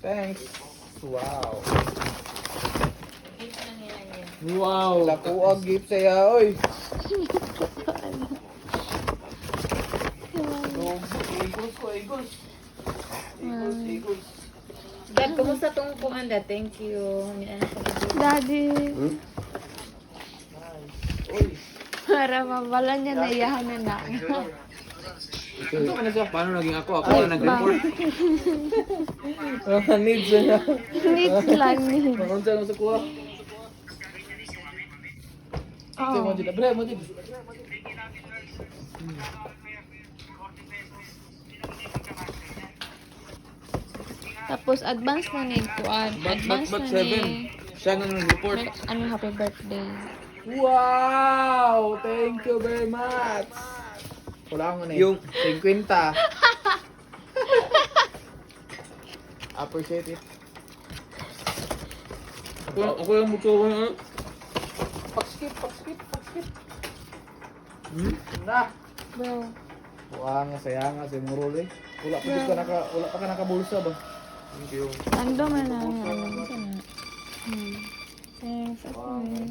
Thanks. Wow. Gift na nila yan. Wow. Lako ang gift saya, oy. Eagles ko, Eagles. Eagles. Dad, kumusta tong kuhan, Dad? Thank you. Ano ka ba? Daddy. Uy. Para mabala niya na iyahan na na. Ito ka na siya. Paano naging ako? Ako na nag-report. Needs na. Needs lang ni. Mangunsa na sa kuha. Ito mo dito. Bre, mo dito. Tapos advance na ni kuan. Advance na But 7. ni. Siya nga nag-report. Ano, happy birthday. Wow! Thank you very much. Wala ko na Yung- 50. Appreciate it. Ako lang magkawa na. Pag-skip. Hmm? Na. Bro. Wala nga saya nga sa murol eh. Wala pa ka nakabulsa ba? Thank you. Ando man na. Ano sana. Thanks ako eh.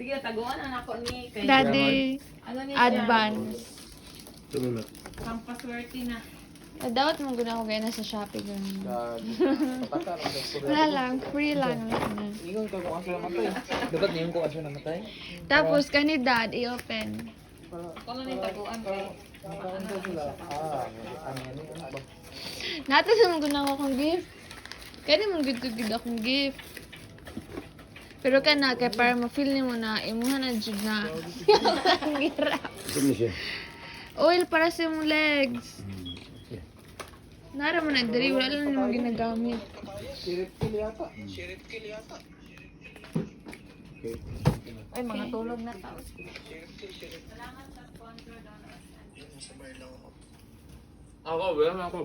Sige, taguan ang ako ni kay Daddy. Ano ni Advance. Tulungan. Pang paswerte na. Dapat mong guna ko kaya nasa Shopee ganun. Pataka lang sa Wala lang, free lang. Ingon ka kung asa namatay. Dapat ngayon ko asya namatay. Tapos kani dad, i-open. Ako na ni taguan kay Ano sila? Ano ba? Nato sa mga guna ko akong gift. Kaya mong gud akong gift. Pero ka na, kaya para ma-feel ni mo na, imuha na jud na. Ang hirap. Ito na siya. Oil para sa mong legs. Nara mo na, dali, wala lang naman ginagamit. Sheriff kill yata. ay mga tulog na tao. Ako, wala ako.